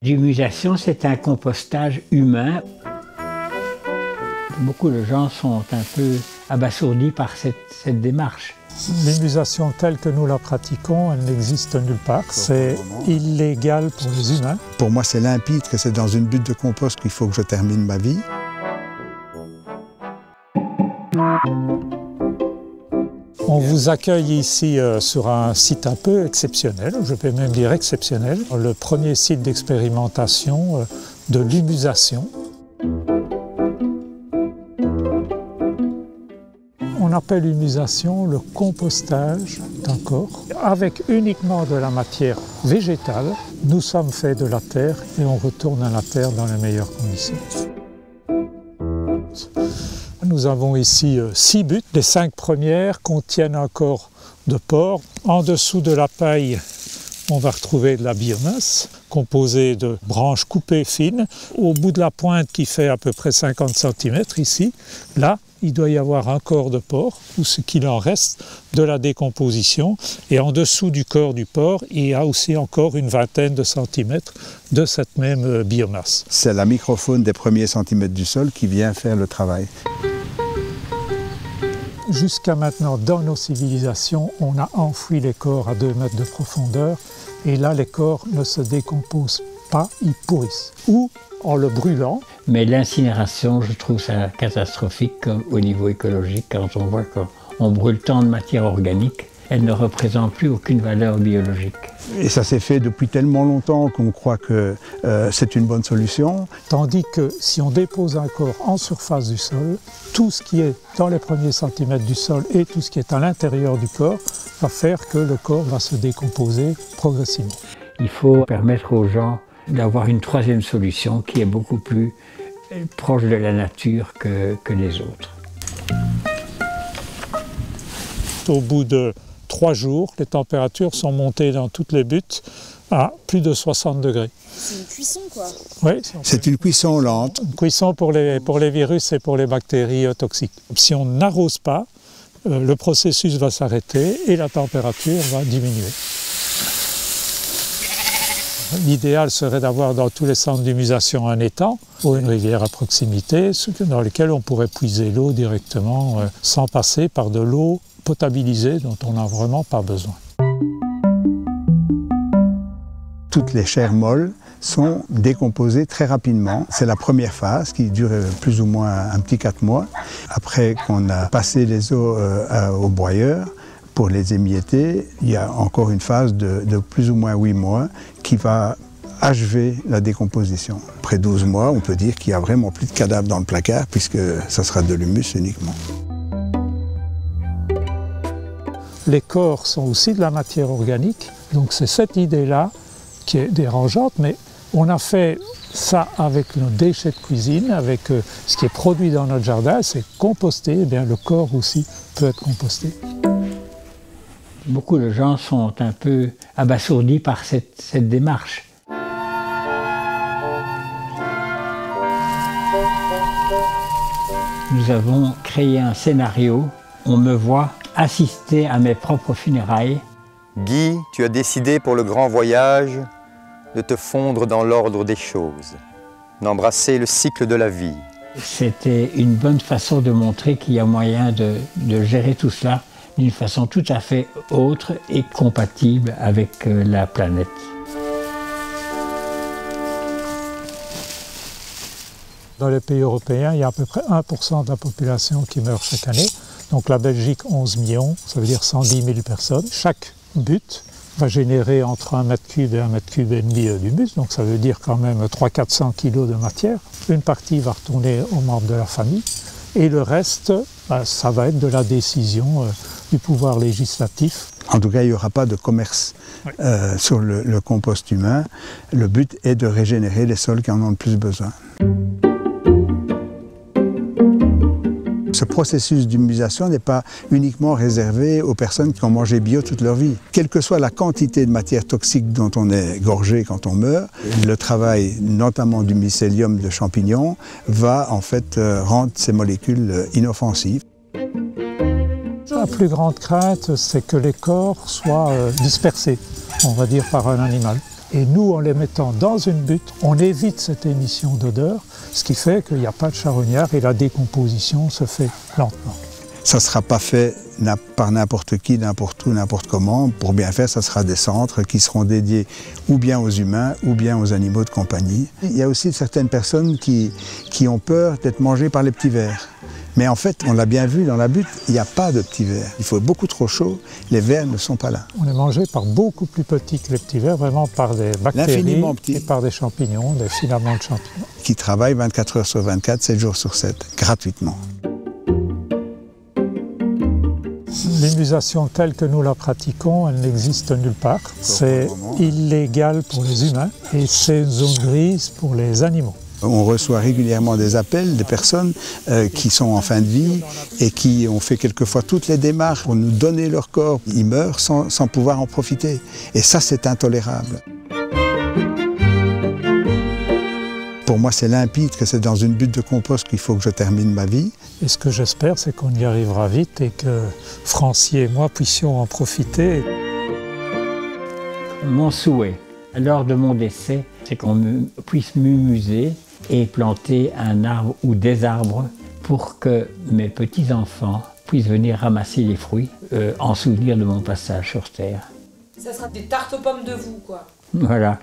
L'humusation, c'est un compostage humain. Beaucoup de gens sont un peu abasourdis par cette démarche. L'humusation telle que nous la pratiquons, elle n'existe nulle part. C'est illégal pour les humains. Pour moi, c'est limpide que c'est dans une butte de compost qu'il faut que je termine ma vie. On vous accueille ici sur un site un peu exceptionnel, je peux même dire exceptionnel, le premier site d'expérimentation de l'humusation. On appelle l'humusation le compostage d'un corps. Avec uniquement de la matière végétale, nous sommes faits de la terre et on retourne à la terre dans les meilleures conditions. Nous avons ici 6 buttes. Les 5 premières contiennent un corps de porc. En dessous de la paille, on va retrouver de la biomasse composée de branches coupées fines. Au bout de la pointe qui fait à peu près 50 cm ici, là, il doit y avoir un corps de porc, ou ce qu'il en reste de la décomposition. Et en dessous du corps du porc, il y a aussi encore une vingtaine de centimètres de cette même biomasse. C'est la microfaune des premiers centimètres du sol qui vient faire le travail. Jusqu'à maintenant, dans nos civilisations, on a enfoui les corps à 2 mètres de profondeur. Et là, les corps ne se décomposent pas, ils pourrissent. Ou en le brûlant. Mais l'incinération, je trouve ça catastrophique au niveau écologique quand on voit qu'on brûle tant de matière organique. Elle ne représente plus aucune valeur biologique. Et ça s'est fait depuis tellement longtemps qu'on croit que c'est une bonne solution. Tandis que si on dépose un corps en surface du sol, tout ce qui est dans les premiers centimètres du sol et tout ce qui est à l'intérieur du corps va faire que le corps va se décomposer progressivement. Il faut permettre aux gens d'avoir une troisième solution qui est beaucoup plus proche de la nature que les autres. Au bout de 3 jours, les températures sont montées dans toutes les buttes à plus de 60 degrés. C'est une cuisson, quoi. Oui, c'est une cuisson lente. Une cuisson pour les virus et pour les bactéries toxiques. Si on n'arrose pas, le processus va s'arrêter et la température va diminuer. L'idéal serait d'avoir dans tous les centres d'humusation un étang ou une rivière à proximité dans lequel on pourrait puiser l'eau directement sans passer par de l'eau potabilisée dont on n'a vraiment pas besoin. Toutes les chairs molles sont décomposées très rapidement. C'est la première phase qui dure plus ou moins un petit 4 mois. Après qu'on a passé les eaux au broyeur, pour les émietter, il y a encore une phase de plus ou moins 8 mois qui va achever la décomposition. Après 12 mois, on peut dire qu'il n'y a vraiment plus de cadavres dans le placard puisque ça sera de l'humus uniquement. Les corps sont aussi de la matière organique, donc c'est cette idée-là qui est dérangeante, mais on a fait ça avec nos déchets de cuisine, avec ce qui est produit dans notre jardin, c'est composté, et bien le corps aussi peut être composté. Beaucoup de gens sont un peu abasourdis par cette démarche. Nous avons créé un scénario. On me voit assister à mes propres funérailles. Guy, tu as décidé pour le grand voyage de te fondre dans l'ordre des choses, d'embrasser le cycle de la vie. C'était une bonne façon de montrer qu'il y a moyen de gérer tout cela d'une façon tout à fait autre et compatible avec la planète. Dans les pays européens, il y a à peu près 1% de la population qui meurt chaque année. Donc la Belgique, 11 millions, ça veut dire 110 000 personnes. Chaque butte va générer entre 1 mètre cube et 1 mètre cube et demi d'humus, donc ça veut dire quand même 300-400 kg de matière. Une partie va retourner aux membres de la famille et le reste, ça va être de la décision du pouvoir législatif. En tout cas, il n'y aura pas de commerce sur le compost humain. Le but est de régénérer les sols qui en ont le plus besoin. Ce processus d'humusation n'est pas uniquement réservé aux personnes qui ont mangé bio toute leur vie. Quelle que soit la quantité de matière toxique dont on est gorgé quand on meurt, le travail notamment du mycélium de champignons va en fait rendre ces molécules inoffensives. La plus grande crainte, c'est que les corps soient dispersés, on va dire, par un animal. Et nous, en les mettant dans une butte, on évite cette émission d'odeur, ce qui fait qu'il n'y a pas de charognard et la décomposition se fait lentement. Ça ne sera pas fait par n'importe qui, n'importe où, n'importe comment. Pour bien faire, ça sera des centres qui seront dédiés ou bien aux humains ou bien aux animaux de compagnie. Il y a aussi certaines personnes qui ont peur d'être mangées par les petits vers. Mais en fait, on l'a bien vu dans la butte, il n'y a pas de petits vers. Il faut beaucoup trop chaud, les vers ne sont pas là. On est mangé par beaucoup plus petits que les petits vers, vraiment par des bactéries et par des champignons, des filaments de champignons. Qui travaillent 24 heures sur 24, 7 jours sur 7, gratuitement. L'humusation telle que nous la pratiquons, elle n'existe nulle part. C'est illégal pour les humains et c'est une zone grise pour les animaux. On reçoit régulièrement des appels de personnes qui sont en fin de vie et qui ont fait quelquefois toutes les démarches pour nous donner leur corps. Ils meurent sans pouvoir en profiter. Et ça, c'est intolérable. Pour moi, c'est limpide que c'est dans une butte de compost qu'il faut que je termine ma vie. Et ce que j'espère, c'est qu'on y arrivera vite et que Francie et moi puissions en profiter. Mon souhait, lors de mon décès, c'est qu'on puisse m'humuser et planter un arbre ou des arbres pour que mes petits-enfants puissent venir ramasser les fruits en souvenir de mon passage sur Terre. Ça sera des tartes aux pommes de vous, quoi. Voilà.